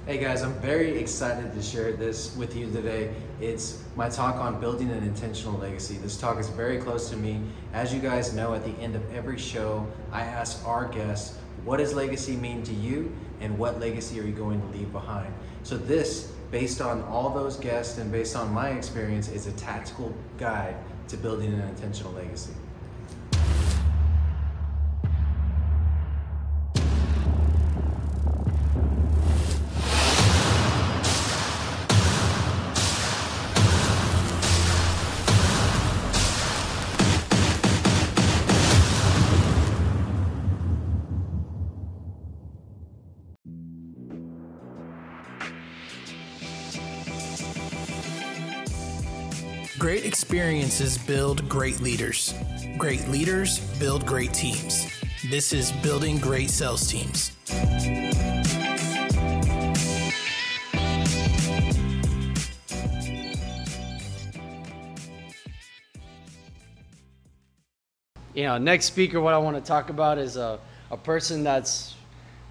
Hey guys, I'm very excited to share this with you today. It's my talk on building an intentional legacy. This talk is very close to me. As you guys know, at the end of every show, I ask our guests, what does legacy mean to you and what legacy are you going to leave behind? So this, based on all those guests and based on my experience, is a tactical guide to building an intentional legacy. Great experiences build great leaders. Great leaders build great teams. This is Building Great Sales Teams. Next speaker, what I want to talk about is a person that's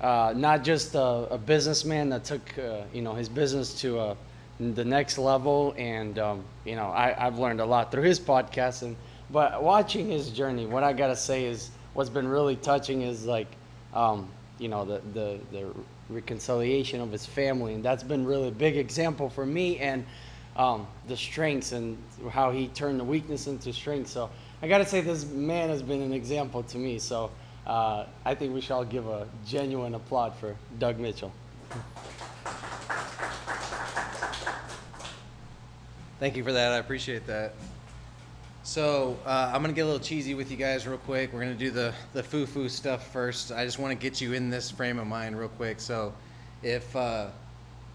not just a businessman that took his business to the next level, and I've learned a lot through his podcast, but watching his journey, what I gotta say is what's been really touching is the reconciliation of his family, and that's been really a big example for me, and the strengths and how he turned the weakness into strength. So I gotta say this man has been an example to me. So I think we should all give a genuine applaud for Doug Mitchell. Thank you for that. I appreciate that. So I'm going to get a little cheesy with you guys real quick. We're going to do the foo-foo stuff first. I just want to get you in this frame of mind real quick. So if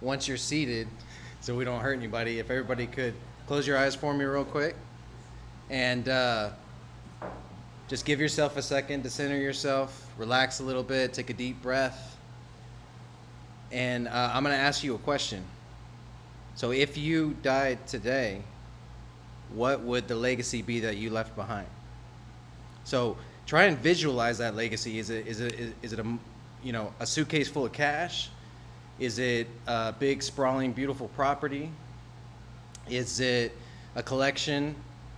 once you're seated, so we don't hurt anybody, if everybody could close your eyes for me real quick. And just give yourself a second to center yourself. Relax a little bit. Take a deep breath. And I'm going to ask you a question. So if you died today, what would the legacy be that you left behind? So try and visualize that legacy. Is it a suitcase full of cash? Is it a big sprawling beautiful property? Is it a collection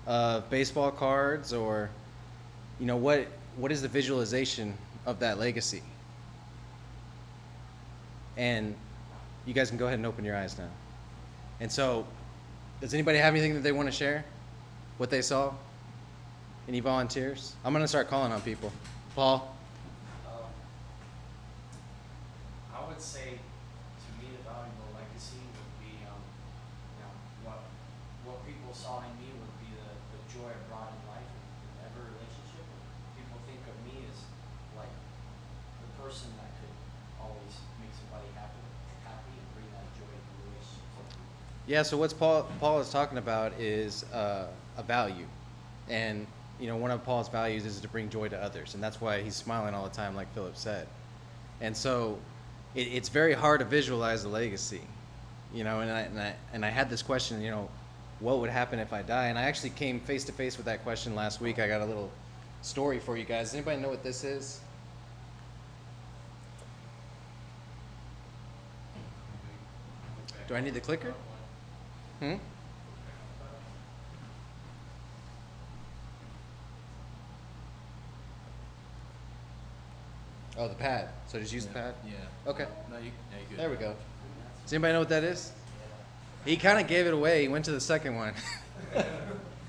of baseball cards, or what is the visualization of that legacy? And you guys can go ahead and open your eyes now. And so, does anybody have anything that they want to share? What they saw? Any volunteers? I'm going to start calling on people. Paul? I would say, to me, the valuable legacy would be, what people saw in me would be the joy I brought in life in every relationship. People think of me as like the person that could always make somebody happy and bring that joy in the relationship. Yeah, so what Paul is talking about is a value. And, one of Paul's values is to bring joy to others. And that's why he's smiling all the time, like Phillip said. And so it's very hard to visualize the legacy, and I had this question, what would happen if I die? And I actually came face to face with that question last week. I got a little story for you guys. Does anybody know what this is? Do I need the clicker? Oh, the pad. So just use the pad? Yeah. Okay. No, you good. There we go. Does anybody know what that is? He kind of gave it away. He went to the second one.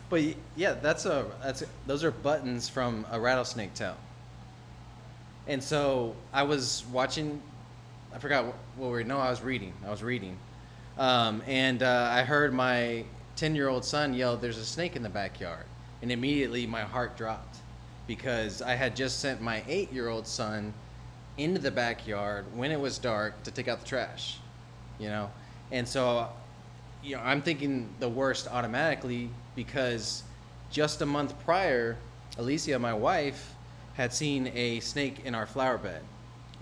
But yeah, those are buttons from a rattlesnake tail. And so I was watching, I forgot what we were, no, I was reading. And I heard my 10-year-old son yell, "There's a snake in the backyard." And immediately my heart dropped, because I had just sent my 8-year-old son into the backyard when it was dark to take out the trash, And so, I'm thinking the worst automatically, because just a month prior, Alicia, my wife, had seen a snake in our flower bed.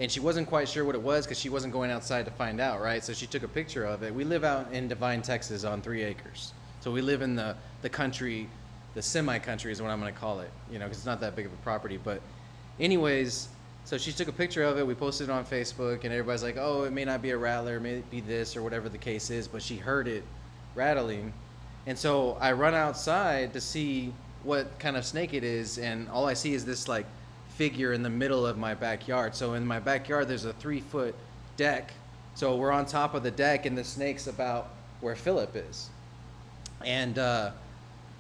And she wasn't quite sure what it was, because she wasn't going outside to find out, right? So she took a picture of it. We live out in Devine, Texas on 3 acres. So we live in the country, the semi-country is what I'm going to call it, because it's not that big of a property. But anyways, So she took a picture of it. We posted it on Facebook, and everybody's like, "Oh, it may not be a rattler, it may be this or whatever the case is," but she heard it rattling. And so I run outside to see what kind of snake it is, and all I see is this like figure in the middle of my backyard. So in my backyard, there's a 3-foot deck. So we're on top of the deck, and the snake's about where Phillip is. And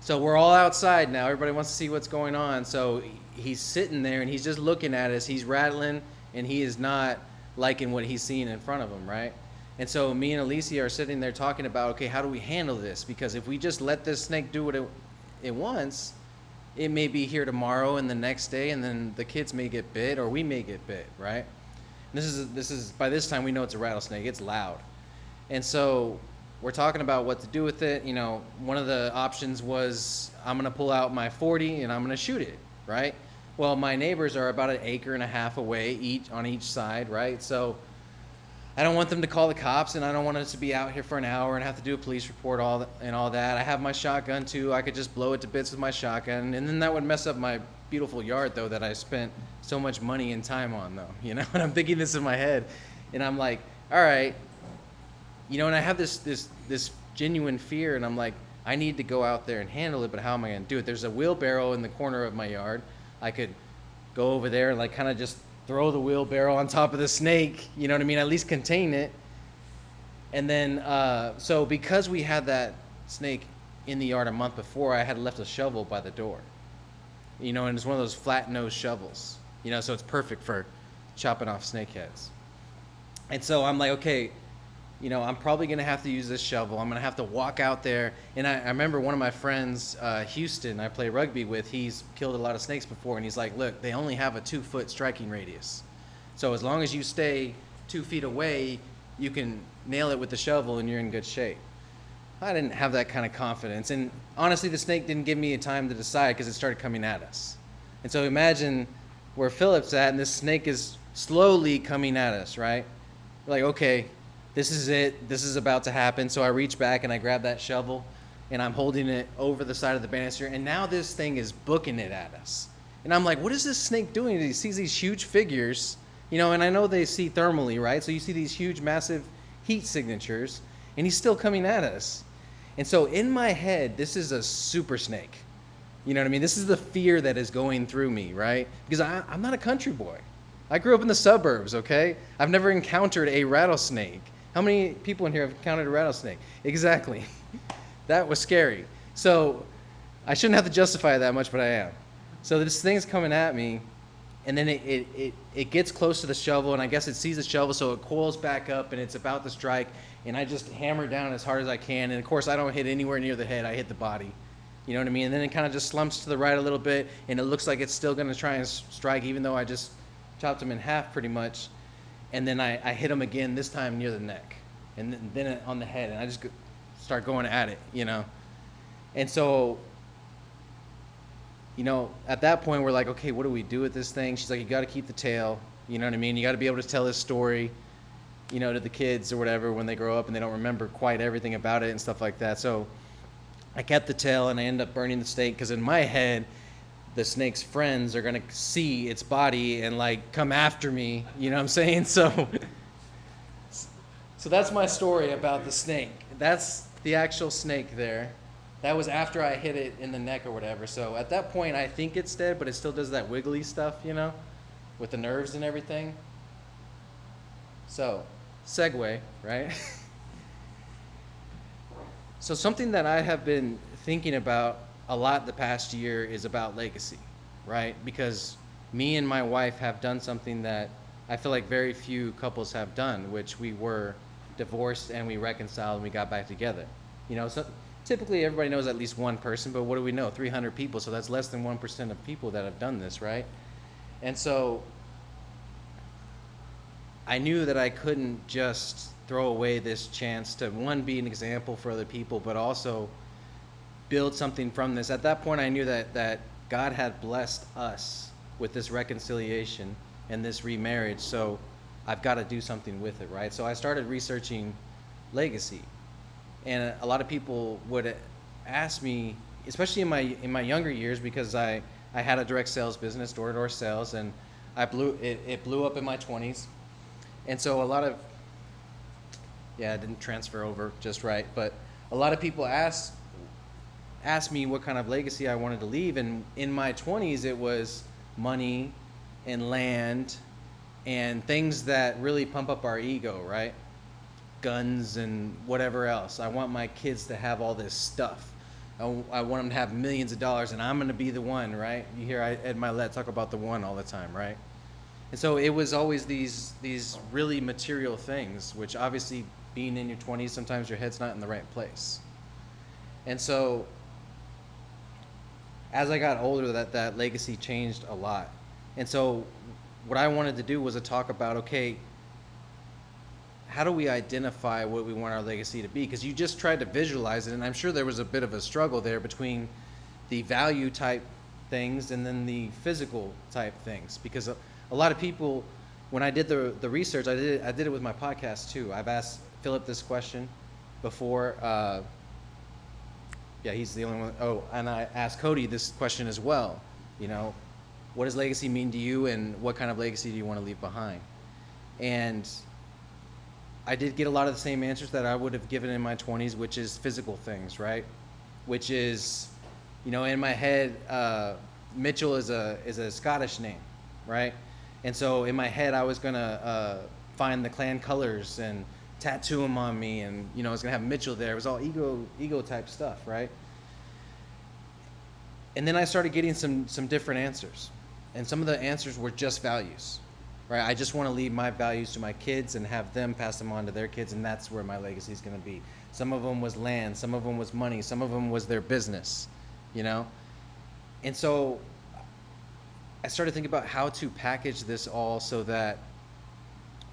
so we're all outside now. Everybody wants to see what's going on. So he's sitting there, and he's just looking at us. He's rattling, and he is not liking what he's seeing in front of him, right? And so me and Alicia are sitting there talking about, okay, how do we handle this? Because if we just let this snake do what it wants, it may be here tomorrow and the next day, and then the kids may get bit or we may get bit, right? This is by this time we know it's a rattlesnake. It's loud. And so we're talking about what to do with it. You know, one of the options was I'm going to pull out my .40 and I'm going to shoot it, right? Well, my neighbors are about 1.5 acres away on each side, right? So I don't want them to call the cops, and I don't want us to be out here for an hour and have to do a police report all that. I have my shotgun too. I could just blow it to bits with my shotgun, and then that would mess up my beautiful yard though that I spent so much money and time on though, you know. And I'm thinking this in my head, and I'm like, all right, you know, and I have this genuine fear, and I'm like, I need to go out there and handle it, but how am I going to do it? There's a wheelbarrow in the corner of my yard. I could go over there and like kind of just throw the wheelbarrow on top of the snake, you know what I mean? At least contain it. And then, so because we had that snake in the yard a month before, I had left a shovel by the door, you know, and it's one of those flat nose shovels, you know, so it's perfect for chopping off snake heads. And so I'm like, okay, you know, I'm probably going to have to use this shovel. I'm going to have to walk out there. And I remember one of my friends, Houston, I play rugby with, he's killed a lot of snakes before. And he's like, look, they only have a 2-foot striking radius. So as long as you stay 2 feet away, you can nail it with the shovel and you're in good shape. I didn't have that kind of confidence. And honestly, the snake didn't give me a time to decide because it started coming at us. And so imagine where Phillip's at, and this snake is slowly coming at us, right? We're like, okay, this is it. This is about to happen. So I reach back and I grab that shovel, and I'm holding it over the side of the banister. And now this thing is booking it at us. And I'm like, what is this snake doing? He sees these huge figures, you know, and I know they see thermally, right? So you see these huge, massive heat signatures, and he's still coming at us. And so in my head, this is a super snake. You know what I mean? This is the fear that is going through me, right? Because I'm not a country boy. I grew up in the suburbs, okay? I've never encountered a rattlesnake. How many people in here have encountered a rattlesnake? Exactly. That was scary. So I shouldn't have to justify it that much, but I am. So this thing's coming at me, and then it gets close to the shovel, and I guess it sees the shovel, so it coils back up, and it's about to strike, and I just hammer down as hard as I can. And of course, I don't hit anywhere near the head. I hit the body. You know what I mean? And then it kind of just slumps to the right a little bit, and it looks like it's still going to try and strike, even though I just chopped him in half pretty much. And then I hit him again, this time near the neck, and then on the head, and I just start going at it, you know. And so, you know, at that point, we're like, okay, what do we do with this thing? She's like, you got to keep the tail, you know what I mean? You got to be able to tell this story, you know, to the kids or whatever when they grow up and they don't remember quite everything about it and stuff like that. So I kept the tail, and I ended up burning the snake, because in my head, the snake's friends are going to see its body and like come after me, you know what I'm saying? So that's my story about the snake. That's the actual snake there. That was after I hit it in the neck or whatever. So at that point, I think it's dead, but it still does that wiggly stuff, you know, with the nerves and everything. So, segue, right? So something that I have been thinking about a lot the past year is about legacy, right? Because me and my wife have done something that I feel like very few couples have done, which we were divorced and we reconciled and we got back together. You know, so typically everybody knows at least one person, but what do we know? 300 people, so that's less than 1% of people that have done this, right? And so I knew that I couldn't just throw away this chance to, one, be an example for other people, but also build something from this. At that point, I knew that God had blessed us with this reconciliation and this remarriage, so I've got to do something with it, right? So I started researching legacy, and a lot of people would ask me, especially in my younger years, because I had a direct sales business, door-to-door sales, and it blew up in my 20s. And so it didn't transfer over just right, but a lot of people asked me what kind of legacy I wanted to leave, and in my 20s it was money and land and things that really pump up our ego, right? Guns and whatever else. I want my kids to have all this stuff. I want them to have millions of dollars, and I'm going to be the one, right? You hear Ed Milet talk about the one all the time, right? And so it was always these really material things, which obviously being in your 20s, sometimes your head's not in the right place. And so as I got older, that legacy changed a lot. And so what I wanted to do was a talk about, okay, how do we identify what we want our legacy to be? Because you just tried to visualize it, and I'm sure there was a bit of a struggle there between the value type things and then the physical type things. Because a lot of people, when I did the research, I did it with my podcast too. I've asked Phillip this question before. He's the only one. Oh, and I asked Cody this question as well. You know, what does legacy mean to you, and what kind of legacy do you want to leave behind? And I did get a lot of the same answers that I would have given in my 20s, which is physical things, right? Which is, you know, in my head, Mitchell is a Scottish name, right? And so in my head, I was gonna find the clan colors and tattoo them on me, and you know, I was gonna have Mitchell there. It was all ego type stuff, right? And then I started getting some different answers, and some of the answers were just values. Right, I just want to leave my values to my kids and have them pass them on to their kids, and that's where my legacy is going to be. Some of them was land, some of them was money, some of them was their business, you know? And so I started thinking about how to package this all so that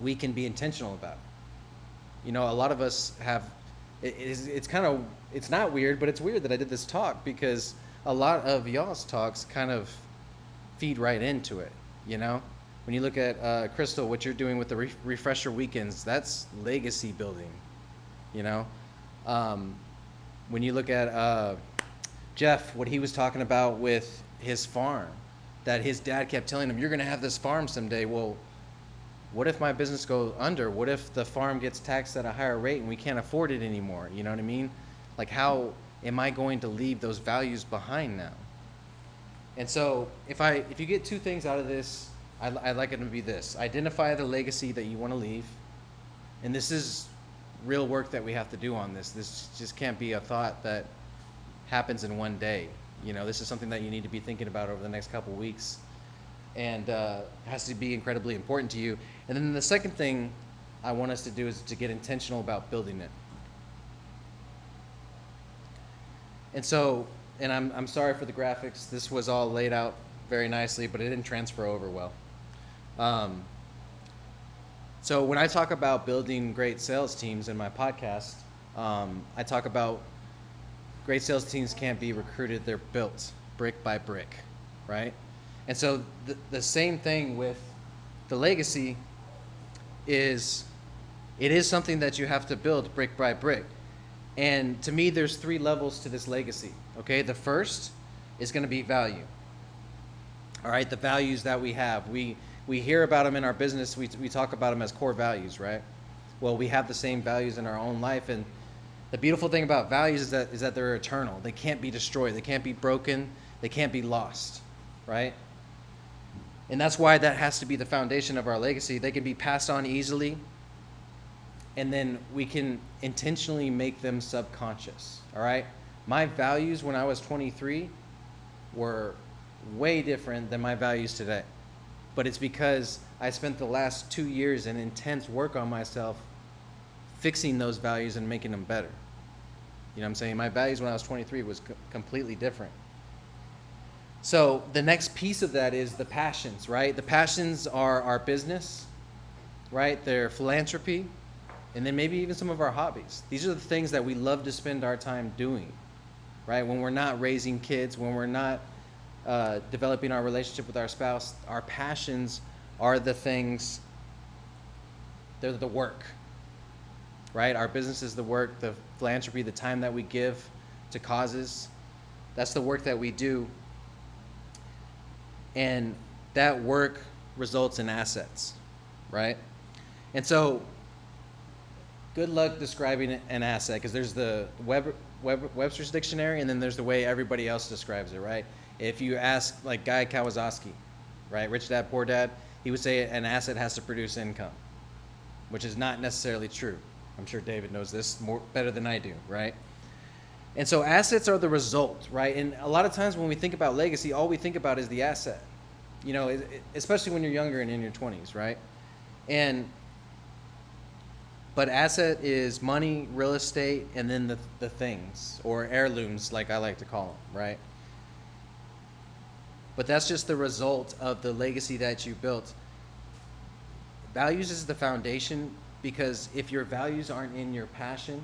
we can be intentional about it. You know, a lot of us have, it's not weird, but it's weird that I did this talk, because a lot of y'all's talks kind of feed right into it, you know? When you look at Crystal, what you're doing with the refresher weekends, that's legacy building, you know? When you look at Jeff, what he was talking about with his farm, that his dad kept telling him, you're gonna have this farm someday. Well, what if my business goes under? What if the farm gets taxed at a higher rate and we can't afford it anymore? You know what I mean? Like, how am I going to leave those values behind now? And so if you get two things out of this, I'd like it to be this: identify the legacy that you want to leave, and this is real work that we have to do on this. This just can't be a thought that happens in one day. You know, this is something that you need to be thinking about over the next couple weeks, and has to be incredibly important to you. And then the second thing I want us to do is to get intentional about building it. And so, and I'm sorry for the graphics. This was all laid out very nicely, but it didn't transfer over well. So when I talk about building great sales teams in my podcast, I talk about great sales teams can't be recruited, they're built brick by brick, right? And so the same thing with the legacy is, it is something that you have to build brick by brick. And to me, there's 3 levels to this legacy, okay? The first is gonna be value. All right, the values that we have. We hear about them in our business, we talk about them as core values, right? Well, we have the same values in our own life, and the beautiful thing about values is that they're eternal. They can't be destroyed, they can't be broken, they can't be lost, right? And that's why that has to be the foundation of our legacy. They can be passed on easily, and then we can intentionally make them subconscious, all right? My values when I was 23 were way different than my values today. But it's because I spent the last 2 years in intense work on myself, fixing those values and making them better. You know what I'm saying? My values when I was 23 was completely different. So the next piece of that is the passions, right? The passions are our business, right? They're philanthropy, and then maybe even some of our hobbies. These are the things that we love to spend our time doing, right? When we're not raising kids, when we're not developing our relationship with our spouse, our passions are the things, they're the work, right? Our business is the work, the philanthropy, the time that we give to causes, that's the work that we do. And that work results in assets, right? And so good luck describing an asset, because there's the Webster's dictionary, and then there's the way everybody else describes it, right? If you ask like Guy Kawasaki, right, Rich Dad Poor Dad, he would say an asset has to produce income, which is not necessarily true. I'm sure David knows this better than I do, right? And so assets are the result, right? And a lot of times when we think about legacy, all we think about is the asset, you know, especially when you're younger and in your 20s, right? But asset is money, real estate, and then the things, or heirlooms, like I like to call them, right? But that's just the result of the legacy that you built. Values is the foundation, because if your values aren't in your passion,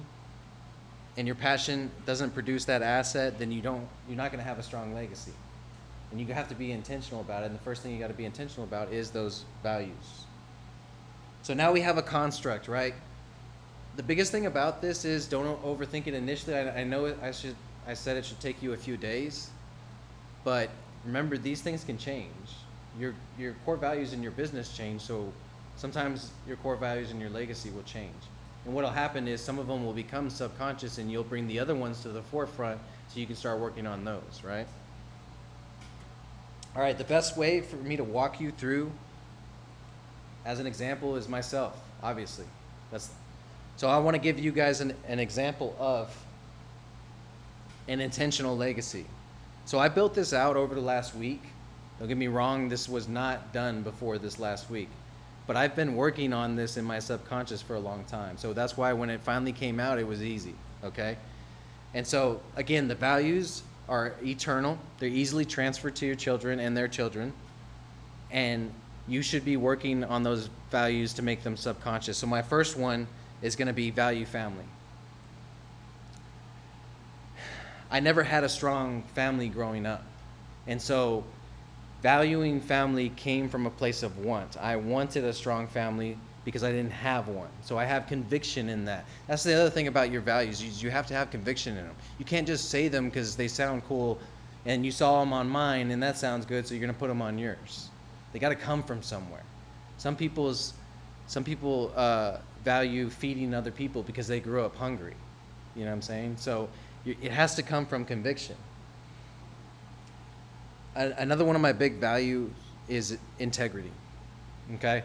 and your passion doesn't produce that asset, then you're not going to have a strong legacy. And you have to be intentional about it, and the first thing you got to be intentional about is those values. So now we have a construct, right? The biggest thing about this is don't overthink it initially. I know I said it should take you a few days, but remember, these things can change. Your core values in your business change, so sometimes your core values in your legacy will change. And what will happen is some of them will become subconscious, and you'll bring the other ones to the forefront so you can start working on those, right? All right, the best way for me to walk you through as an example is myself, obviously. So I want to give you guys an example of an intentional legacy. So I built this out over the last week. Don't get me wrong, this was not done before this last week. But I've been working on this in my subconscious for a long time. So that's why when it finally came out, it was easy, okay? And so, again, the values are eternal. They're easily transferred to your children and their children. And you should be working on those values to make them subconscious. So my first one is going to be value family. I never had a strong family growing up. And so valuing family came from a place of want. I wanted a strong family because I didn't have one. So I have conviction in that. That's the other thing about your values. You have to have conviction in them. You can't just say them because they sound cool and you saw them on mine and that sounds good, so you're going to put them on yours. They got to come from somewhere. Some people value feeding other people because they grew up hungry. You know what I'm saying? So it has to come from conviction. Another one of my big values is integrity. Okay,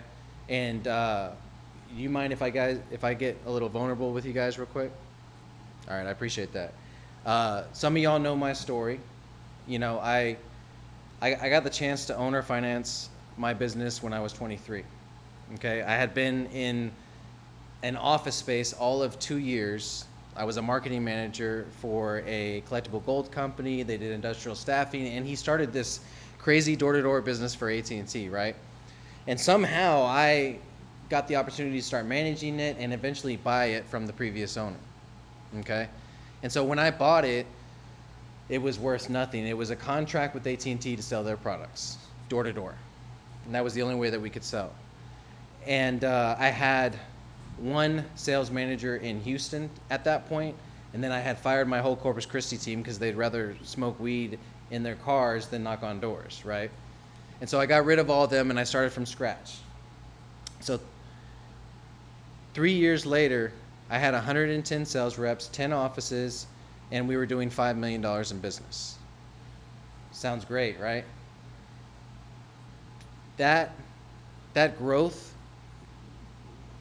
and you mind if I get a little vulnerable with you guys real quick? All right, I appreciate that. Some of y'all know my story. You know, I got the chance to own or finance my business when I was 23. Okay, I had been in an office space all of 2 years. I was a marketing manager for a collectible gold company. They did industrial staffing, and he started this crazy door-to-door business for AT&T, right? And somehow I got the opportunity to start managing it and eventually buy it from the previous owner, okay? And so when I bought it, it was worth nothing. It was a contract with AT&T to sell their products, door-to-door. And that was the only way that we could sell. And I had one sales manager in Houston at that point, and then I had fired my whole Corpus Christi team because they'd rather smoke weed in their cars than knock on doors, right? And so I got rid of all of them and I started from scratch. So 3 years later, I had 110 sales reps, 10 offices, and we were doing $5 million in business. Sounds great, right? That growth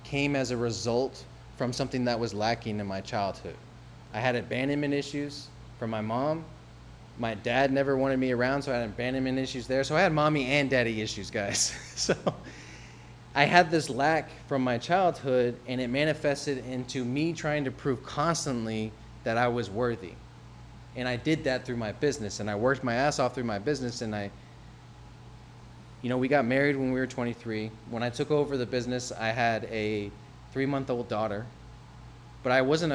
came as a result from something that was lacking in my childhood. I had abandonment issues from my mom. My dad never wanted me around, so I had abandonment issues there. So I had mommy and daddy issues, guys. So I had this lack from my childhood, and it manifested into me trying to prove constantly that I was worthy. And I did that through my business, and I worked my ass off through my business, and we got married when we were 23. When I took over the business, I had a 3-month-old daughter, but I wasn't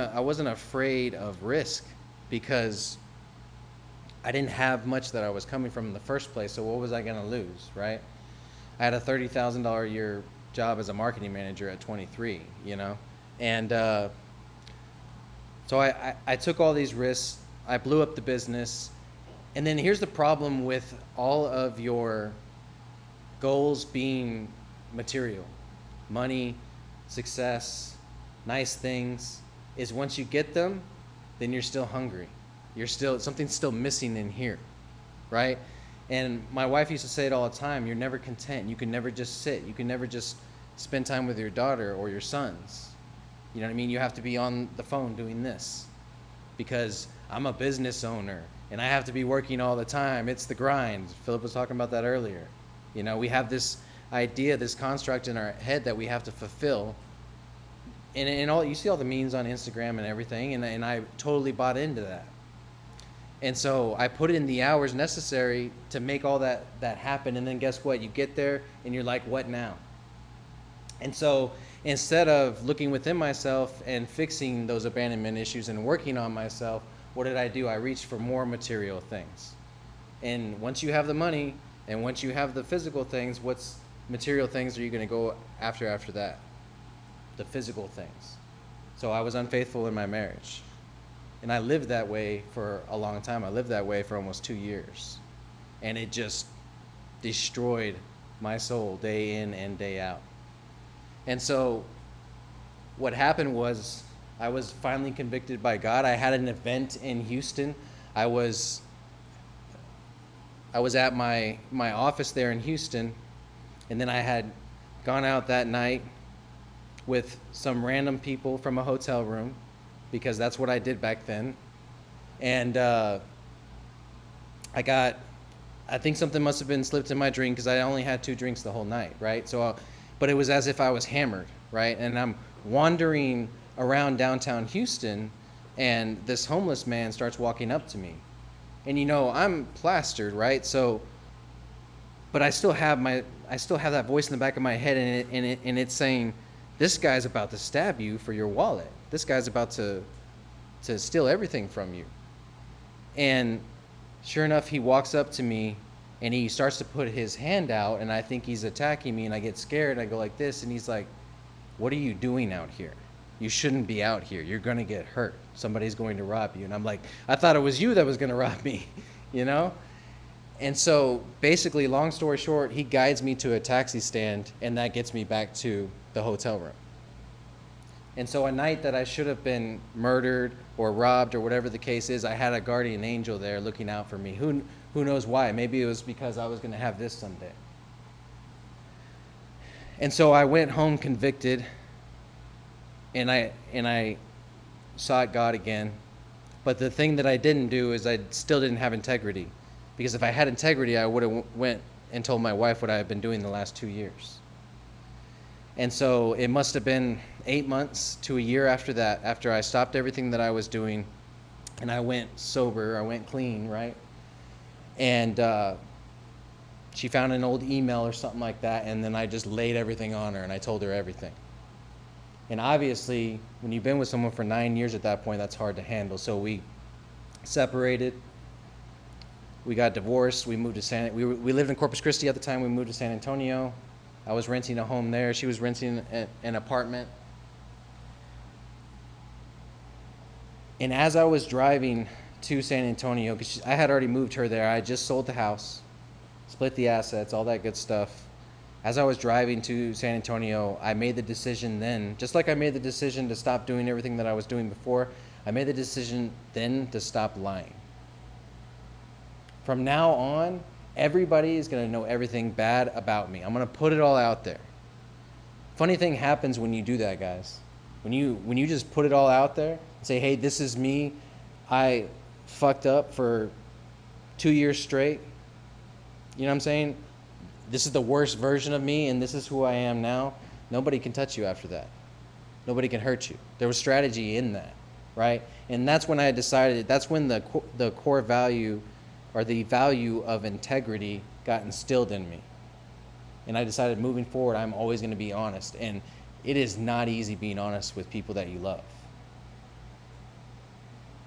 afraid of risk because I didn't have much that I was coming from in the first place. So what was I going to lose, right? I had a $30,000 a year job as a marketing manager at 23, and so I took all these risks. I blew up the business, and then here's the problem with all of your goals being material, money, success, nice things, is once you get them, then you're still hungry. Something's still missing in here, right? And my wife used to say it all the time, you're never content. You can never just sit. You can never just spend time with your daughter or your sons. You know what I mean? You have to be on the phone doing this because I'm a business owner and I have to be working all the time. It's the grind. Phillip was talking about that earlier. You know, we have this idea, this construct in our head that we have to fulfill. And all you see all the memes on Instagram and everything, and I totally bought into that. And so I put in the hours necessary to make all that happen, and then guess what? You get there and you're like, what now? And so instead of looking within myself and fixing those abandonment issues and working on myself, what did I do? I reached for more material things. And once you have the money and once you have the physical things, what's material things are you going to go after that? The physical things. So I was unfaithful in my marriage. And I lived that way for a long time. I lived that way for almost 2 years. And it just destroyed my soul day in and day out. And so what happened was I was finally convicted by God. I had an event in Houston. I was at my office there in Houston, and then I had gone out that night with some random people from a hotel room, because that's what I did back then. And I think something must have been slipped in my drink because I only had 2 drinks the whole night, right? But it was as if I was hammered, right? And I'm wandering around downtown Houston, and this homeless man starts walking up to me. And you know, I'm plastered, right? So, but I still have that voice in the back of my head, and it's saying, this guy's about to stab you for your wallet. This guy's about to steal everything from you. And sure enough, he walks up to me and he starts to put his hand out, and I think he's attacking me, and I get scared. I go like this, and he's like, what are you doing out here? You shouldn't be out here. You're going to get hurt. Somebody's going to rob you. And I'm like, I thought it was you that was going to rob me, you know? And so basically, long story short, he guides me to a taxi stand, and that gets me back to the hotel room. And so a night that I should have been murdered or robbed or whatever the case is, I had a guardian angel there looking out for me. Who knows why? Maybe it was because I was going to have this someday. And so I went home convicted, and I sought God again. But the thing that I didn't do is I still didn't have integrity. Because if I had integrity, I would have went and told my wife what I had been doing the last 2 years. And so it must have been 8 months to a year after that, after I stopped everything that I was doing, and I went sober, I went clean, right? And she found an old email or something like that, and then I just laid everything on her, and I told her everything. And obviously, when you've been with someone for 9 years at that point, that's hard to handle. So we separated. We got divorced. We moved to we lived in Corpus Christi at the time. We moved to San Antonio. I was renting a home there. She was renting an apartment. And as I was driving to San Antonio, because I had already moved her there, I just sold the house, split the assets, all that good stuff. As I was driving to San Antonio, I made the decision then, just like I made the decision to stop doing everything that I was doing before, I made the decision then to stop lying. From now on, everybody is going to know everything bad about me. I'm going to put it all out there. Funny thing happens when you do that, guys. When you just put it all out there and say, hey, this is me. I fucked up for 2 years straight. You know what I'm saying? This is the worst version of me, and this is who I am now. Nobody can touch you after that. Nobody can hurt you. There was strategy in that, right? And that's when I decided, that's when the core value or the value of integrity got instilled in me. And I decided moving forward, I'm always going to be honest. And it is not easy being honest with people that you love.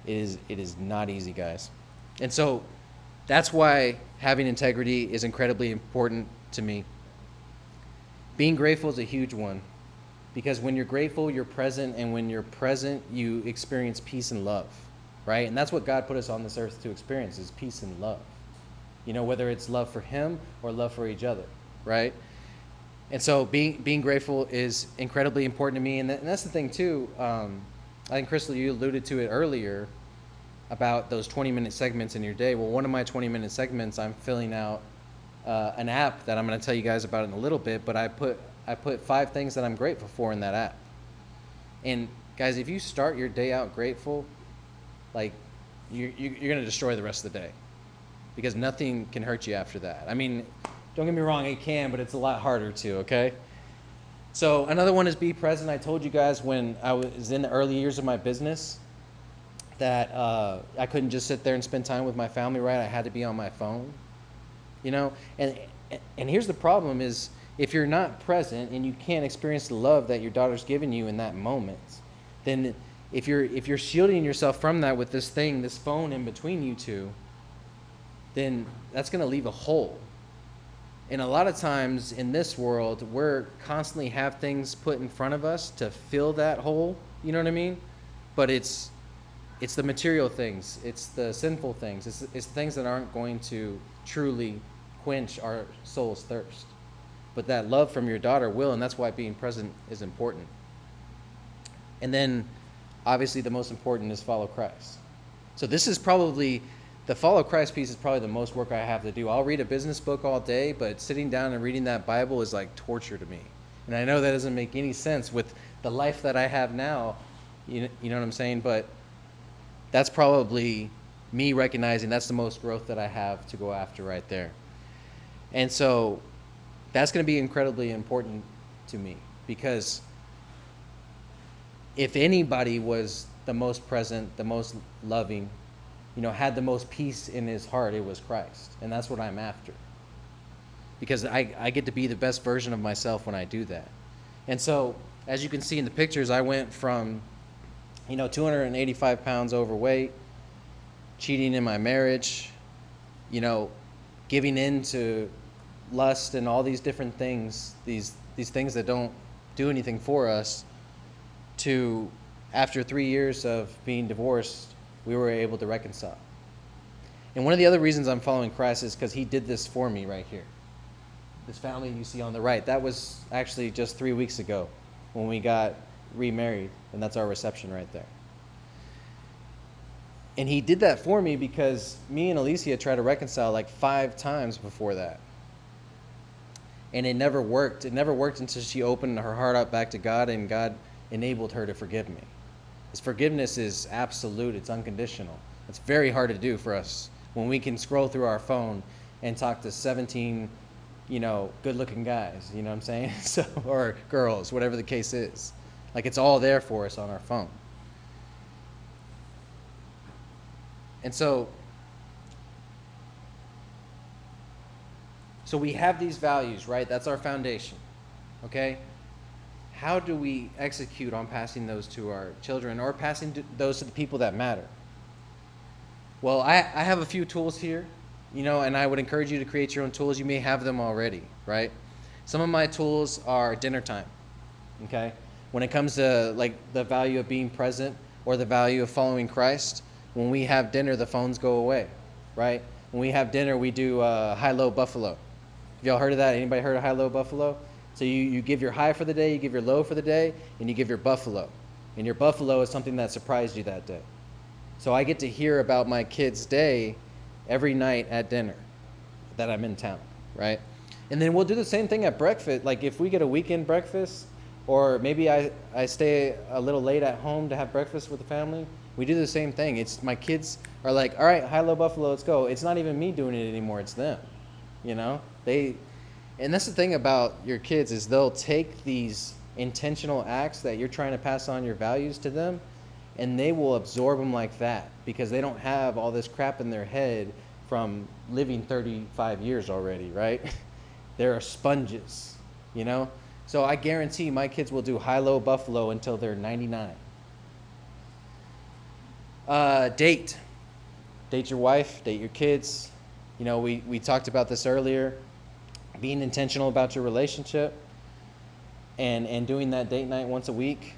It is not easy, guys. And so that's why having integrity is incredibly important to me. Being grateful is a huge one, because when you're grateful, you're present, and when you're present, you experience peace and love, right? And that's what God put us on this earth to experience, is peace and love. You know, whether it's love for Him or love for each other. right? And so being grateful is incredibly important to me. And that's the thing too. I think Crystal, you alluded to it earlier about those 20-minute segments in your day. Well, one of my 20-minute segments, I'm filling out an app that I'm going to tell you guys about in a little bit, but I put 5 things that I'm grateful for in that app. And guys, if you start your day out grateful, like you're going to destroy the rest of the day, because nothing can hurt you after that. I mean, don't get me wrong, it can, but it's a lot harder to, okay? So another one is be present. I told you guys when I was in the early years of my business that I couldn't just sit there and spend time with my family, right? I had to be on my phone, you know? And here's the problem is, if you're not present and you can't experience the love that your daughter's given you in that moment, then if you're shielding yourself from that with this phone in between you two, then that's going to leave a hole. And a lot of times in this world, we're constantly have things put in front of us to fill that hole, you know what I mean? But it's the material things, it's the sinful things, it's things that aren't going to truly quench our soul's thirst. But that love from your daughter will, and that's why being present is important. And then, obviously, the most important is follow Christ. So this is probably, the follow Christ piece is probably the most work I have to do. I'll read a business book all day, but sitting down and reading that Bible is like torture to me. And I know that doesn't make any sense with the life that I have now, you know what I'm saying? But that's probably me recognizing that's the most growth that I have to go after right there. And so that's going to be incredibly important to me, because if anybody was the most present, the most loving, you know, had the most peace in his heart, it was Christ. And that's what I'm after, because I get to be the best version of myself when I do that. And so, as you can see in the pictures, I went from, 285 pounds overweight, cheating in my marriage, giving in to lust and all these different things, these things that don't do anything for us, to after 3 years of being divorced, we were able to reconcile. And one of the other reasons I'm following Christ is because he did this for me right here. This family you see on the right, that was actually just 3 weeks ago when we got remarried, and that's our reception right there. And he did that for me because me and Alicia tried to reconcile like 5 times before that. And it never worked. It never worked until she opened her heart up back to God, and God enabled her to forgive me. His forgiveness is absolute. It's unconditional. It's very hard to do for us when we can scroll through our phone and talk to 17, good-looking guys, you know what I'm saying? So, or girls, whatever the case is. Like, it's all there for us on our phone. And so we have these values, right? That's our foundation, okay? How do we execute on passing those to our children, or passing those to the people that matter? Well, I have a few tools here, and I would encourage you to create your own tools. You may have them already, right? Some of my tools are dinner time, okay? When it comes to like the value of being present or the value of following Christ, when we have dinner, the phones go away, right? When we have dinner, we do high-low buffalo. Have y'all heard of that? Anybody heard of high-low buffalo? So you give your high for the day, you give your low for the day, and you give your buffalo. And your buffalo is something that surprised you that day. So I get to hear about my kid's day every night at dinner that I'm in town, right? And then we'll do the same thing at breakfast. Like if we get a weekend breakfast, or maybe I stay a little late at home to have breakfast with the family, we do the same thing. It's my kids are like, all right, high-low buffalo, let's go. It's not even me doing it anymore, it's them, And that's the thing about your kids, is they'll take these intentional acts that you're trying to pass on your values to them, and they will absorb them like that, because they don't have all this crap in their head from living 35 years already, right? They're sponges, So I guarantee my kids will do high-low buffalo until they're 99. Date your wife, date your kids. We talked about this earlier. Being intentional about your relationship and doing that date night once a week.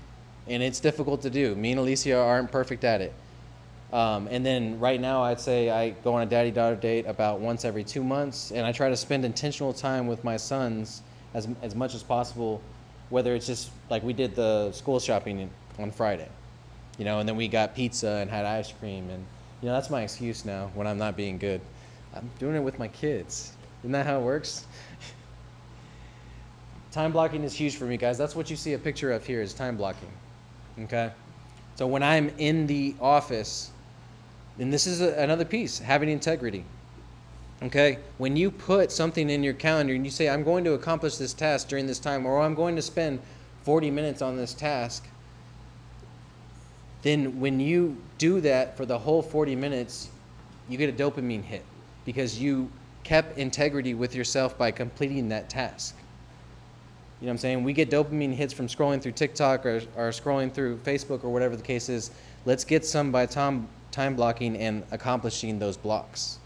And it's difficult to do. Me and Alicia aren't perfect at it. And then right now, I'd say I go on a daddy-daughter date about once every 2 months, and I try to spend intentional time with my sons as much as possible, whether it's just like we did the school shopping on Friday, and then we got pizza and had ice cream, and that's my excuse now when I'm not being good. I'm doing it with my kids. Isn't that how it works? Time blocking is huge for me, guys. That's what you see a picture of here is time blocking, okay? So when I'm in the office, and this is another piece, having integrity, okay? When you put something in your calendar and you say, I'm going to accomplish this task during this time, or I'm going to spend 40 minutes on this task, then when you do that for the whole 40 minutes, you get a dopamine hit because you kept integrity with yourself by completing that task. You know what I'm saying? We get dopamine hits from scrolling through TikTok or scrolling through Facebook or whatever the case is. Let's get some by time blocking and accomplishing those blocks.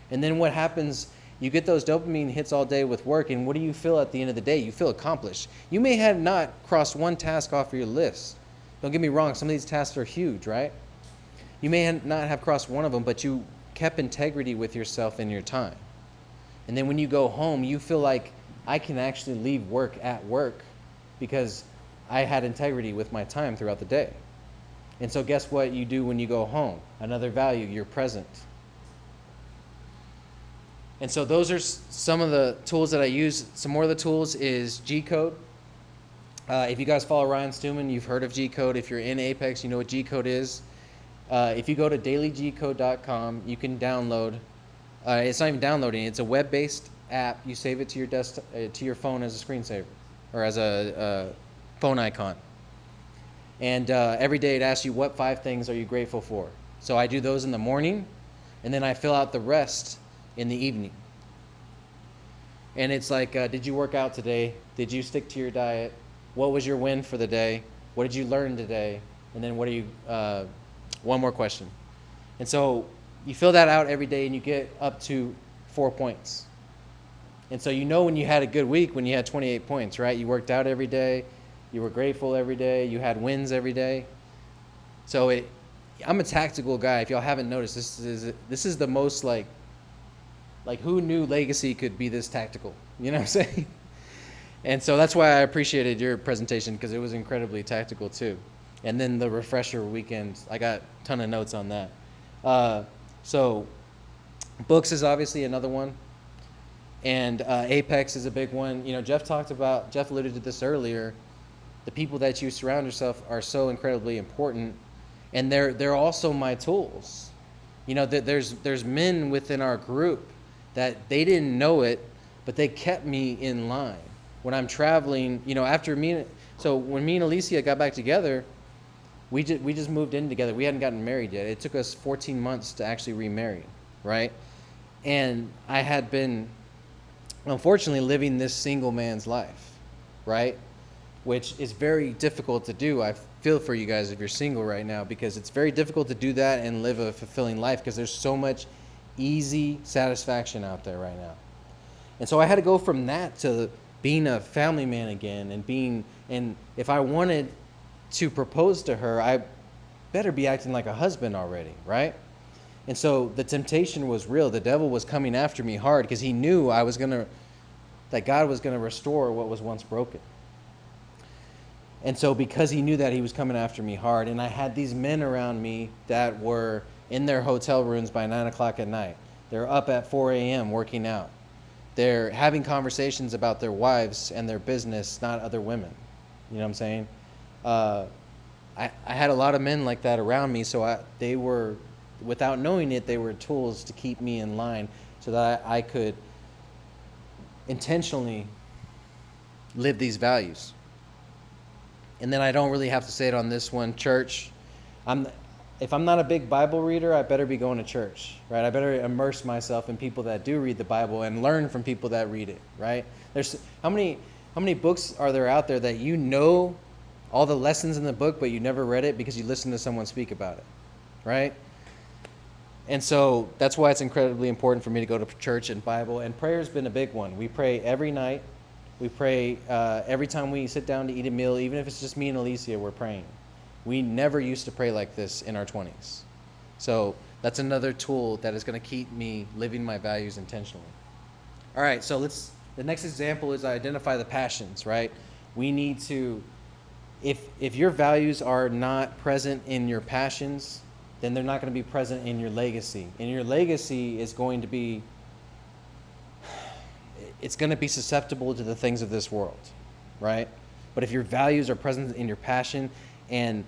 And then what happens, you get those dopamine hits all day with work, and what do you feel at the end of the day? You feel accomplished. You may have not crossed one task off your list. Don't get me wrong, some of these tasks are huge, right? You may not have crossed one of them, but you kept integrity with yourself and your time. And then when you go home, you feel like, I can actually leave work at work because I had integrity with my time throughout the day. And so guess what you do when you go home? Another value, you're present. And so those are some of the tools that I use. Some more of the tools is G-Code. If you guys follow Ryan Stewman, you've heard of G-Code. If you're in Apex, you know what G-Code is. If you go to dailygcode.com, you can download. It's not even downloading. It's a web-based app. You save it to your desktop, to your phone as a screensaver, or as a phone icon. And every day it asks you, what 5 things are you grateful for? So I do those in the morning, and then I fill out the rest in the evening. And it's like, did you work out today? Did you stick to your diet? What was your win for the day? What did you learn today? And then what are you, one more question. And so you fill that out every day, and you get up to 4 points. And so when you had a good week when you had 28 points, right? You worked out every day. You were grateful every day. You had wins every day. So I'm a tactical guy. If y'all haven't noticed, this is the most like who knew legacy could be this tactical? You know what I'm saying? And so that's why I appreciated your presentation, because it was incredibly tactical too. And then the refresher weekend, I got a ton of notes on that. So books is obviously another one. And Apex is a big one. Jeff alluded to this earlier. The people that you surround yourself are so incredibly important, and they're also my tools. There's men within our group that they didn't know it, but they kept me in line. When I'm traveling, when me and Alicia got back together, we just moved in together. We hadn't gotten married yet. It took us 14 months to actually remarry, right? And I had been, unfortunately, living this single man's life, right? Which is very difficult to do. I feel for you guys if you're single right now, because it's very difficult to do that and live a fulfilling life, because there's so much easy satisfaction out there right now. And so I had to go from that to being a family man again, and if I wanted to propose to her, I better be acting like a husband already, right? And so the temptation was real. The devil was coming after me hard, because he knew that God was gonna restore what was once broken. And so because he knew that, he was coming after me hard. And I had these men around me that were in their hotel rooms by 9 o'clock at night. They're up at 4 a.m. working out. They're having conversations about their wives and their business, not other women. You know what I'm saying? I had a lot of men like that around me, so they were, without knowing it, they were tools to keep me in line so that I could intentionally live these values. And then I don't really have to say it on this one. Church, if I'm not a big Bible reader, I better be going to church, right? I better immerse myself in people that do read the Bible and learn from people that read it, right? There's how many books are there out there that all the lessons in the book, but you never read it because you listened to someone speak about it, right? And so that's why it's incredibly important for me to go to church and Bible. And prayer's been a big one. We pray every night. We pray every time we sit down to eat a meal, even if it's just me and Alicia, we're praying. We never used to pray like this in our 20s. So that's another tool that is going to keep me living my values intentionally. All right, so the next example is identify the passions, right? We need to, if your values are not present in your passions, then they're not going to be present in your legacy. And your legacy is going to be, it's going to be susceptible to the things of this world, right? But if your values are present in your passion and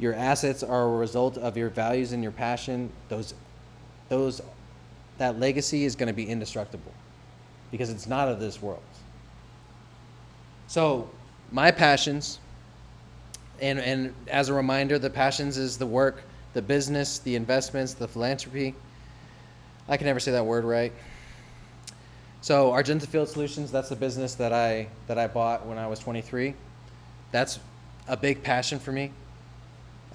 your assets are a result of your values and your passion, that legacy is going to be indestructible because it's not of this world. So my passions, and as a reminder, the passions is the work, the business, the investments, the philanthropy. I can never say that word right. So Argenta Field Solutions, that's the business that I bought when I was 23. That's a big passion for me.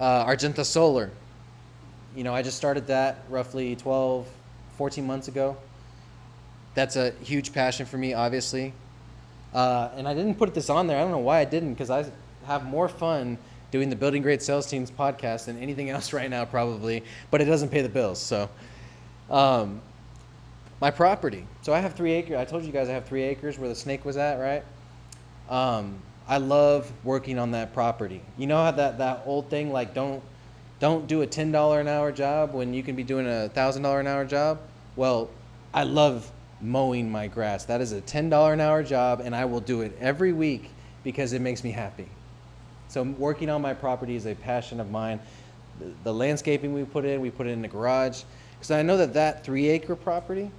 Argenta Solar, I just started that roughly 14 months ago. That's a huge passion for me, obviously. And I didn't put this on there. I don't know why I didn't, because I have more fun doing the Building Great Sales Teams podcast than anything else right now, probably. But it doesn't pay the bills. So, my property. So I have 3 acres. I told you guys I have 3 acres where the snake was at, right? I love working on that property. You know how that old thing, like don't do a $10 an hour job when you can be doing a $1,000 an hour job? Well, I love mowing my grass. That is a $10 an hour job, and I will do it every week because it makes me happy. So working on my property is a passion of mine. The landscaping we put in the garage, because I know that 3-acre property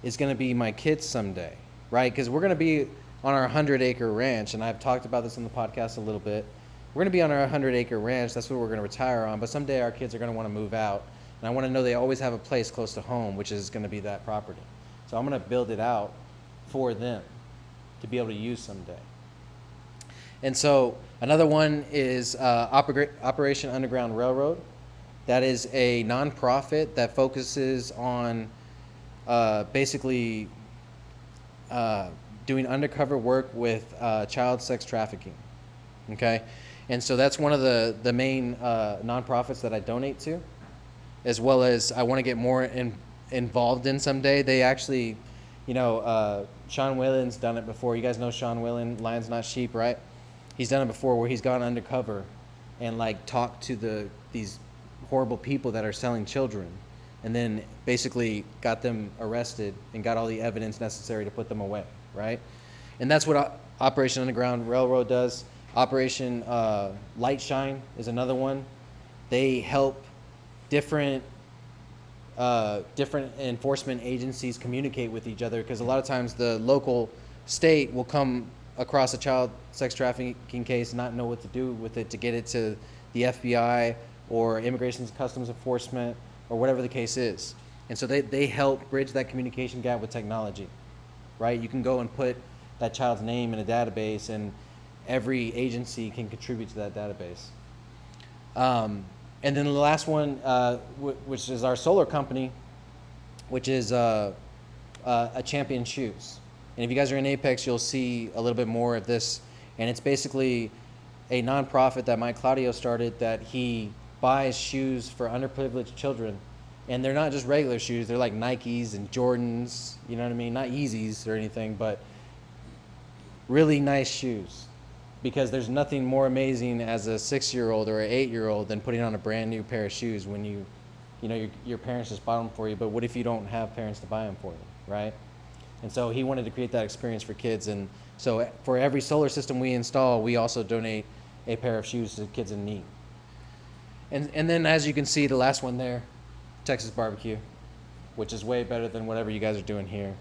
is going to be my kids someday, right? Because we're going to be on our 100-acre ranch, and I've talked about this on the podcast a little bit. We're going to be on our 100-acre ranch. That's what we're going to retire on. But someday our kids are going to want to move out, and I want to know they always have a place close to home, which is going to be that property. So I'm going to build it out for them to be able to use someday. And so another one is Operation Underground Railroad. That is a nonprofit that focuses on basically doing undercover work with child sex trafficking. Okay, and so that's one of the main nonprofits that I donate to, as well as I want to get more involved in someday. They actually, Sean Whalen's done it before. You guys know Sean Whalen, Lions Not Sheep, right? He's done it before where he's gone undercover and talked to these horrible people that are selling children, and then basically got them arrested and got all the evidence necessary to put them away, right? And that's what Operation Underground Railroad does. Operation Light Shine is another one. They help different enforcement agencies communicate with each other, because a lot of times the local state will come across a child sex trafficking case and not know what to do with it to get it to the FBI or Immigration and Customs Enforcement or whatever the case is. And so they help bridge that communication gap with technology, right? You can go and put that child's name in a database, and every agency can contribute to that database. And then the last one, which is our solar company, which is a Champion Shoes. And if you guys are in Apex, you'll see a little bit more of this. And it's basically a nonprofit that Mike Claudio started, that he buys shoes for underprivileged children. And they're not just regular shoes. They're like Nikes and Jordans, you know what I mean? Not Yeezys or anything, but really nice shoes. Because there's nothing more amazing as a 6-year-old or an 8-year-old than putting on a brand new pair of shoes when your parents just bought them for you. But what if you don't have parents to buy them for you, right? And so he wanted to create that experience for kids. And so for every solar system we install, we also donate a pair of shoes to kids in need. And then, as you can see, the last one there, Texas barbecue, which is way better than whatever you guys are doing here.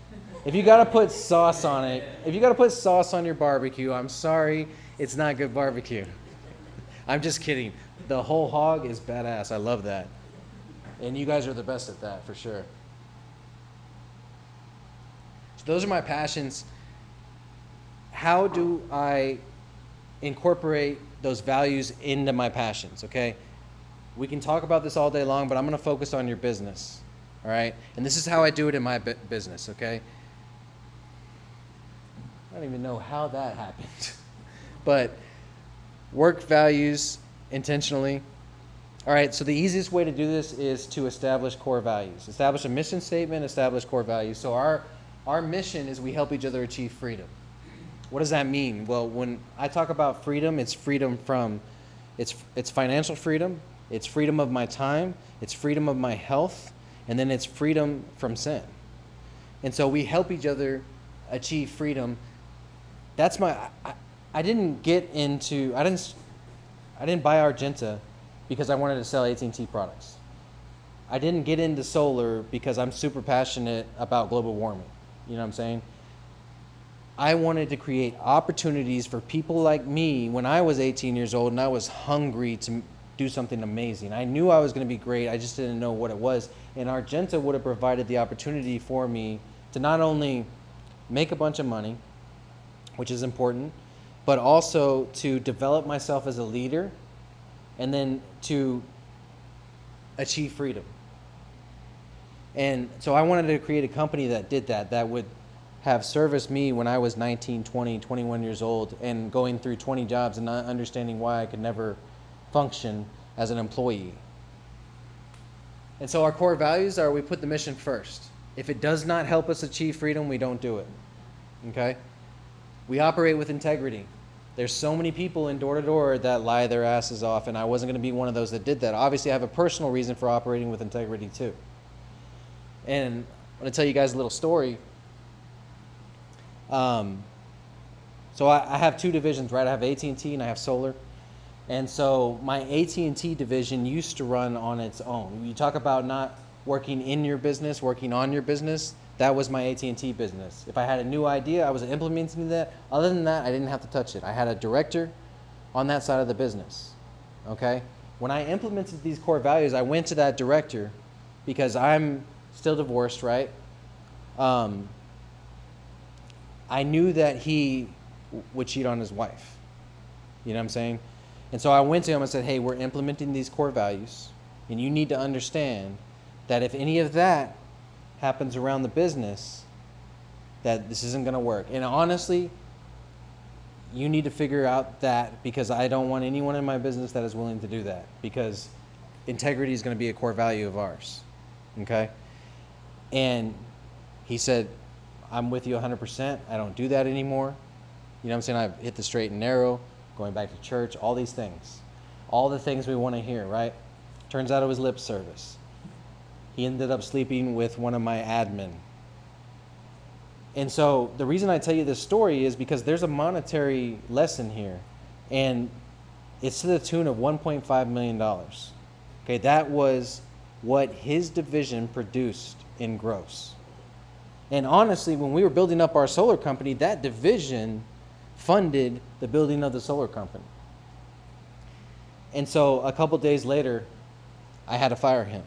If you gotta put sauce on it, if you gotta put sauce on your barbecue, I'm sorry, it's not good barbecue. I'm just kidding. The whole hog is badass. I love that. And you guys are the best at that, for sure. So those are my passions. How do I incorporate those values into my passions, okay? We can talk about this all day long, but I'm going to focus on your business, all right? And this is how I do it in my business, okay? I don't even know how that happened. But work values intentionally, All right, so the easiest way to do this is to establish core values. Establish a mission statement, establish core values. So our mission is we help each other achieve freedom. What does that mean? Well, when I talk about freedom, it's freedom from, it's financial freedom, it's freedom of my time, it's freedom of my health, and then it's freedom from sin. And so we help each other achieve freedom. That's I didn't buy Argenta because I wanted to sell AT&T products. I didn't get into solar because I'm super passionate about global warming. You know what I'm saying? I wanted to create opportunities for people like me when I was 18 years old and I was hungry to do something amazing. I knew I was going to be great. I just didn't know what it was. And Argenta would have provided the opportunity for me to not only make a bunch of money, which is important, but also to develop myself as a leader and then to achieve freedom. And so I wanted to create a company that did that would have serviced me when I was 19, 20, 21 years old and going through 20 jobs and not understanding why I could never function as an employee. And so our core values are we put the mission first. If it does not help us achieve freedom, we don't do it. Okay? We operate with integrity. There's so many people in door-to-door that lie their asses off, and I wasn't going to be one of those that did that. Obviously, I have a personal reason for operating with integrity too. And I'm going to tell you guys a little story. So I have two divisions, right? I have AT&T and I have solar. And so my AT&T division used to run on its own. You talk about not working in your business, working on your business. That was my AT&T business. If I had a new idea, I was implementing that. Other than that, I didn't have to touch it. I had a director on that side of the business, okay? When I implemented these core values, I went to that director because I'm still divorced, right? I knew that he would cheat on his wife. You know what I'm saying? And so I went to him and said, hey, we're implementing these core values, and you need to understand that if any of that happens around the business, that this isn't going to work. And honestly, you need to figure out that, because I don't want anyone in my business that is willing to do that, because integrity is going to be a core value of ours. Okay? And he said, I'm with you 100%. I don't do that anymore. You know what I'm saying? I've hit the straight and narrow, going back to church, all these things. All the things we want to hear, right? Turns out it was lip service. He ended up sleeping with one of my admin. And so the reason I tell you this story is because there's a monetary lesson here. And it's to the tune of $1.5 million. Okay, that was what his division produced in gross. And honestly, when we were building up our solar company, that division funded the building of the solar company. And so a couple days later, I had to fire him.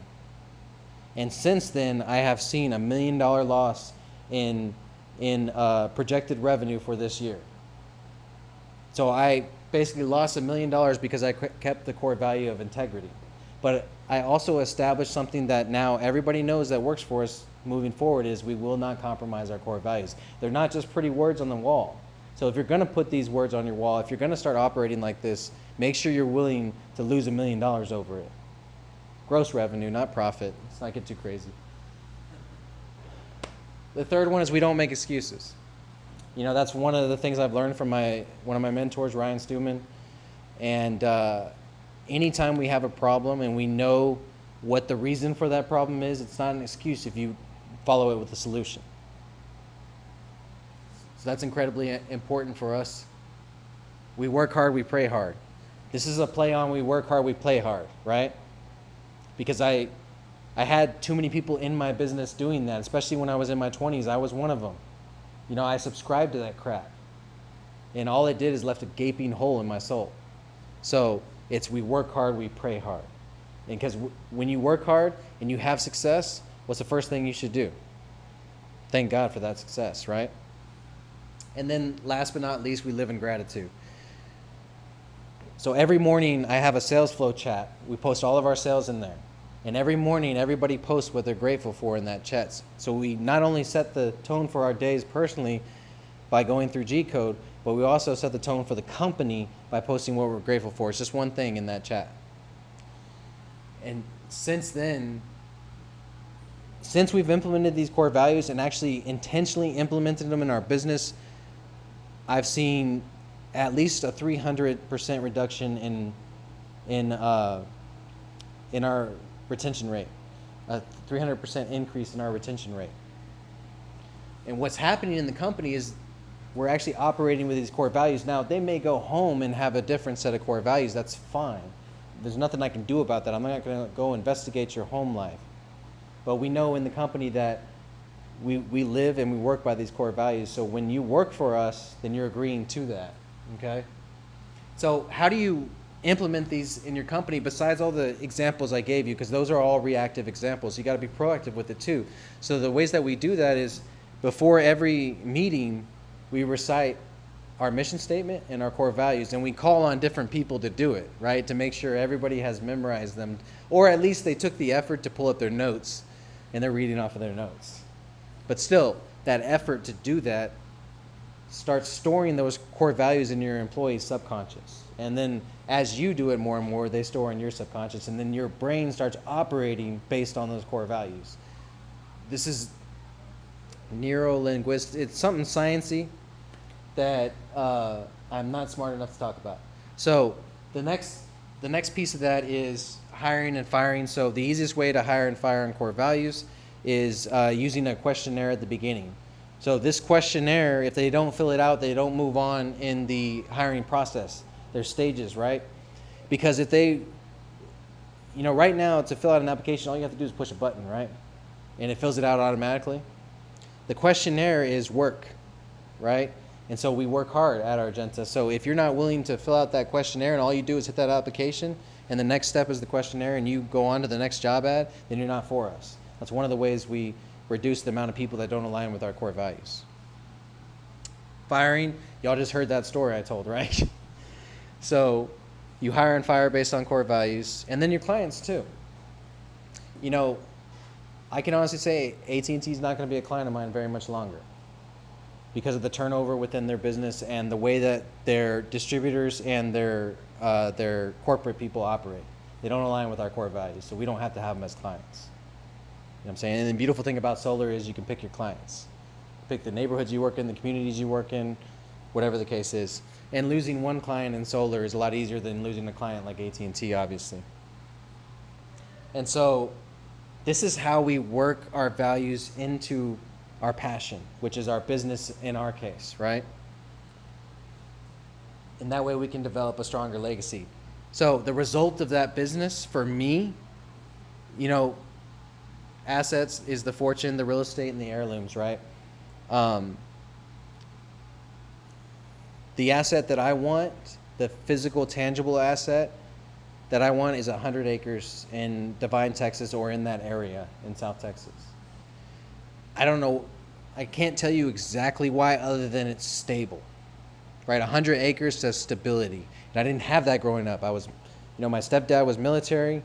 And since then, I have seen $1 million loss in projected revenue for this year. So I basically lost $1 million because I kept the core value of integrity. But I also established something that now everybody knows that works for us moving forward is we will not compromise our core values. They're not just pretty words on the wall. So if you're going to put these words on your wall, if you're going to start operating like this, make sure you're willing to lose $1 million over it. Gross revenue, not profit. Let's not get too crazy. The third one is we don't make excuses. You know, that's one of the things I've learned from one of my mentors, Ryan Stewman. And anytime we have a problem and we know what the reason for that problem is, it's not an excuse if you follow it with a solution. So that's incredibly important for us. We work hard, we pray hard. This is a play on we work hard, we play hard, right? Because I had too many people in my business doing that, especially when I was in my 20s. I was one of them. You know, I subscribed to that crap. And all it did is left a gaping hole in my soul. So it's we work hard, we pray hard. And because when you work hard and you have success, what's the first thing you should do? Thank God for that success, right? And then last but not least, we live in gratitude. So every morning I have a sales flow chat. We post all of our sales in there. And every morning everybody posts what they're grateful for in that chat. So we not only set the tone for our days personally by going through G-Code, but we also set the tone for the company by posting what we're grateful for. It's just one thing in that chat. And since then, since we've implemented these core values and actually intentionally implemented them in our business, I've seen at least a 300% reduction in our retention rate, a 300% increase in our retention rate. And what's happening in the company is we're actually operating with these core values. Now, they may go home and have a different set of core values. That's fine. There's nothing I can do about that. I'm not going to go investigate your home life. But we know in the company that we live and we work by these core values. So when you work for us, then you're agreeing to that. Okay? So how do you implement these in your company besides all the examples I gave you? Because those are all reactive examples. You got to be proactive with it too. So the ways that we do that is before every meeting, we recite our mission statement and our core values, and we call on different people to do it, right? To make sure everybody has memorized them, or at least they took the effort to pull up their notes and they're reading off of their notes. But still, that effort to do that starts storing those core values in your employees' subconscious. And then as you do it more and more, they store in your subconscious, and then your brain starts operating based on those core values. This is neuro-linguistic. It's something sciencey that I'm not smart enough to talk about. So the next piece of that is hiring and firing. So the easiest way to hire and fire on core values is using a questionnaire at the beginning. So this questionnaire, if they don't fill it out, they don't move on in the hiring process. There's stages, right? Because if they, right now to fill out an application, all you have to do is push a button, right? And it fills it out automatically. The questionnaire is work, right? And so we work hard at Argenta. So if you're not willing to fill out that questionnaire and all you do is hit that application and the next step is the questionnaire and you go on to the next job ad, then you're not for us. That's one of the ways we reduce the amount of people that don't align with our core values. Firing, y'all just heard that story I told, right? So you hire and fire based on core values, and then your clients too. I can honestly say AT&T is not going to be a client of mine very much longer because of the turnover within their business and the way that their distributors and their corporate people operate. They don't align with our core values, so we don't have to have them as clients. You know what I'm saying? And the beautiful thing about solar is you can pick your clients. Pick the neighborhoods you work in, the communities you work in, whatever the case is. And losing one client in solar is a lot easier than losing a client like AT&T, obviously. And so this is how we work our values into our passion, which is our business in our case, right? And that way we can develop a stronger legacy. So the result of that business for me, assets is the fortune, the real estate, and the heirlooms, right? The asset that I want, the physical, tangible asset that I want is 100 acres in Devine, Texas, or in that area in South Texas. I don't know. I can't tell you exactly why other than it's stable, right? 100 acres says stability. And I didn't have that growing up. I was, my stepdad was military.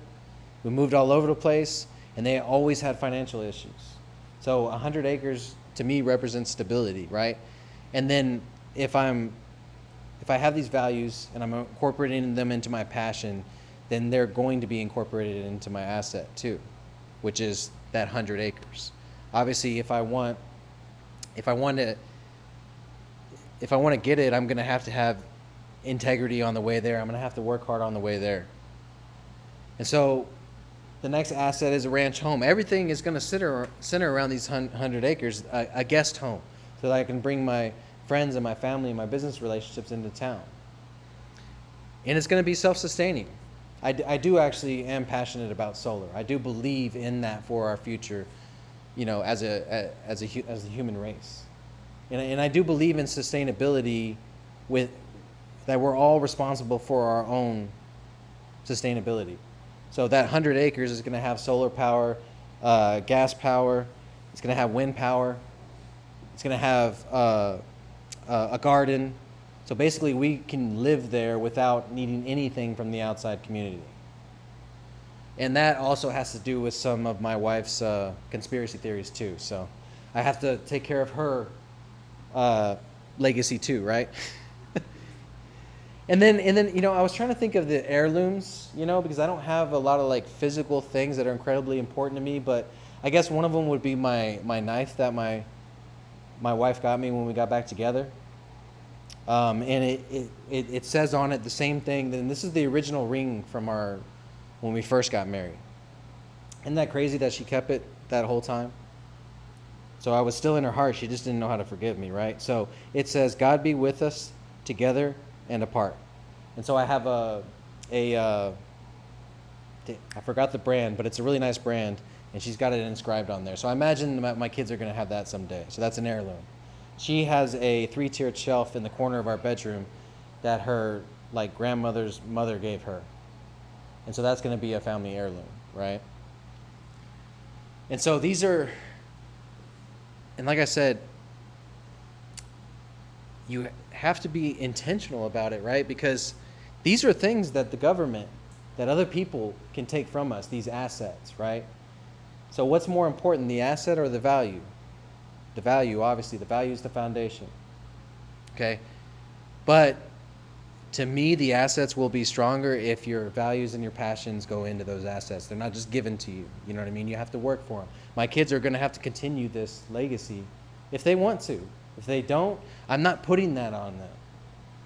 We moved all over the place, and they always had financial issues. So 100 acres to me represents stability, right? And then if I have these values and I'm incorporating them into my passion, then they're going to be incorporated into my asset too, which is that 100 acres. Obviously, if I want to get it, I'm going to have integrity on the way there. I'm going to have to work hard on the way there. And so the next asset is a ranch home. Everything is going to center around these 100 acres, a guest home, so that I can bring my friends and my family and my business relationships into town. And it's going to be self-sustaining. I do actually am passionate about solar. I do believe in that for our future, as a human race. And I do believe in sustainability that we're all responsible for our own sustainability. So that 100 acres is going to have solar power, gas power. It's going to have wind power. It's going to have a garden. So basically, we can live there without needing anything from the outside community. And that also has to do with some of my wife's conspiracy theories too. So I have to take care of her legacy too, right? And then, I was trying to think of the heirlooms, because I don't have a lot of like physical things that are incredibly important to me, but I guess one of them would be my knife that my wife got me when we got back together. And it says on it the same thing. Then this is the original ring from when we first got married. Isn't that crazy that she kept it that whole time? So I was still in her heart. She just didn't know how to forgive me, right? So it says, "God be with us together and apart." And so I have I forgot the brand, but it's a really nice brand, and she's got it inscribed on there. So I imagine my kids are going to have that someday. So that's an heirloom. She has a 3-tiered shelf in the corner of our bedroom that her like grandmother's mother gave her. And so that's going to be a family heirloom, right? And so these are, and like I said, you have to be intentional about it, right? Because these are things that the government, that other people can take from us, these assets, right? So what's more important, the asset or the value? The value, obviously. The value is the foundation. Okay? But to me, the assets will be stronger if your values and your passions go into those assets. They're not just given to you. You know what I mean? You have to work for them. My kids are going to have to continue this legacy if they want to. If they don't, I'm not putting that on them.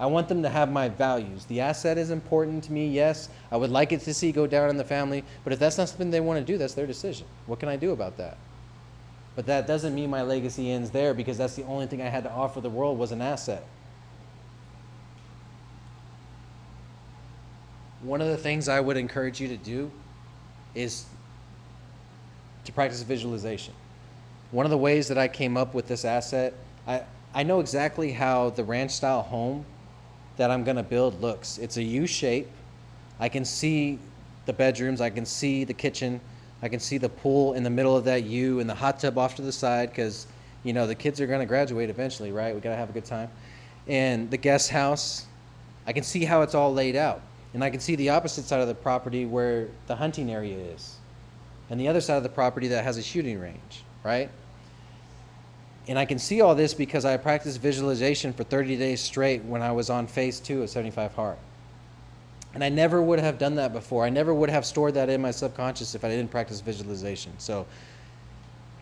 I want them to have my values. The asset is important to me, yes. I would like it to see go down in the family, but if that's not something they want to do, that's their decision. What can I do about that? But that doesn't mean my legacy ends there, because that's the only thing I had to offer the world was an asset. One of the things I would encourage you to do is to practice visualization. One of the ways that I came up with this asset, I know exactly how the ranch-style home that I'm going to build looks. It's a U shape. I can see the bedrooms. I can see the kitchen. I can see the pool in the middle of that U and the hot tub off to the side, because, the kids are going to graduate eventually, right? We got to have a good time. And the guest house, I can see how it's all laid out. And I can see the opposite side of the property where the hunting area is, and the other side of the property that has a shooting range, right? And I can see all this because I practiced visualization for 30 days straight when I was on phase 2 of 75 Hard. And I never would have done that before. I never would have stored that in my subconscious if I didn't practice visualization. So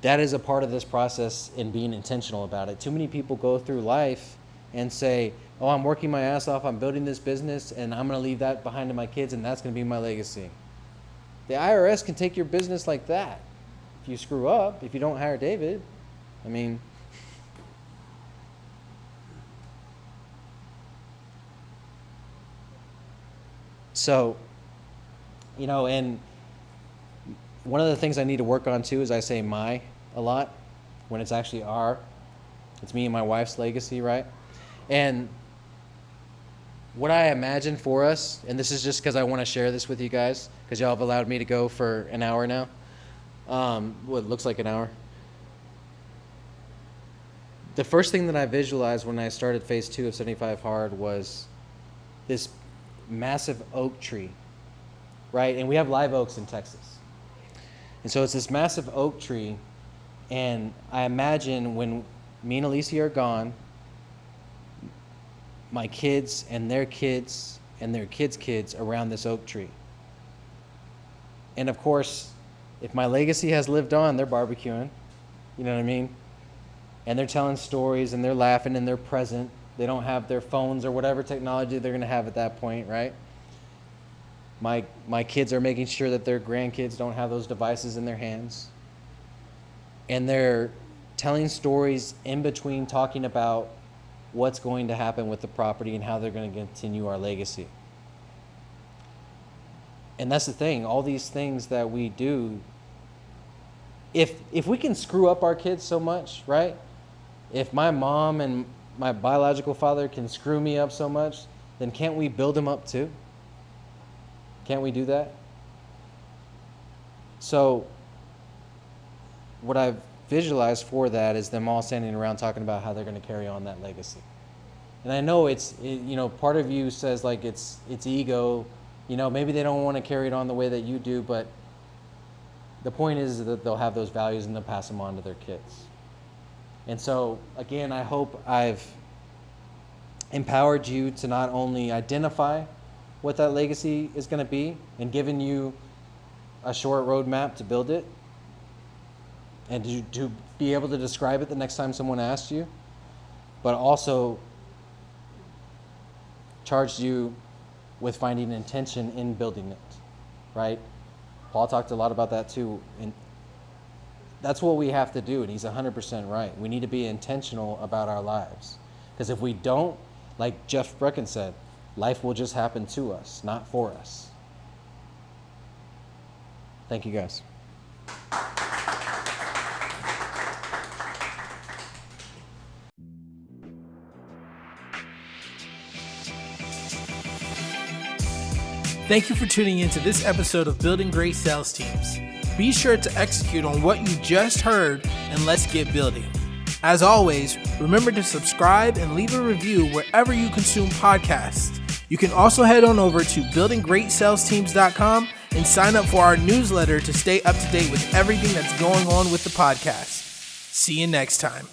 that is a part of this process in being intentional about it. Too many people go through life and say, "Oh, I'm working my ass off, I'm building this business, and I'm going to leave that behind to my kids, and that's going to be my legacy." The IRS can take your business like that if you screw up, if you don't hire David. I mean, so, and one of the things I need to work on too is I say "my" a lot when it's actually "our." It's me and my wife's legacy, right? And what I imagine for us, and this is just because I want to share this with you guys, because y'all have allowed me to go for an hour now. It looks like an hour. The first thing that I visualized when I started phase 2 of 75 Hard was this massive oak tree, right? And we have live oaks in Texas. And so it's this massive oak tree, and I imagine when me and Alicia are gone, my kids and their kids and their kids' kids around this oak tree. And of course, if my legacy has lived on, they're barbecuing, you know what I mean? And they're telling stories and they're laughing and they're present. They don't have their phones or whatever technology they're going to have at that point, right? My kids are making sure that their grandkids don't have those devices in their hands. And they're telling stories in between talking about what's going to happen with the property and how they're going to continue our legacy. And that's the thing, all these things that we do, if we can screw up our kids so much, right? If my mom and my biological father can screw me up so much, then can't we build them up too? Can't we do that? So what I've visualized for that is them all standing around talking about how they're going to carry on that legacy. And I know part of you says like it's ego, maybe they don't want to carry it on the way that you do, but the point is that they'll have those values and they'll pass them on to their kids. And so again, I hope I've empowered you to not only identify what that legacy is going to be and given you a short roadmap to build it and to be able to describe it the next time someone asks you, but also charged you with finding intention in building it, right? Paul talked a lot about that too, and that's what we have to do, and he's 100% right. We need to be intentional about our lives, because if we don't, like Jeff Brecken said, life will just happen to us, not for us. Thank you, guys. Thank you for tuning in to this episode of Building Great Sales Teams. Be sure to execute on what you just heard, and let's get building. As always, remember to subscribe and leave a review wherever you consume podcasts. You can also head on over to buildinggreatsalesteams.com and sign up for our newsletter to stay up to date with everything that's going on with the podcast. See you next time.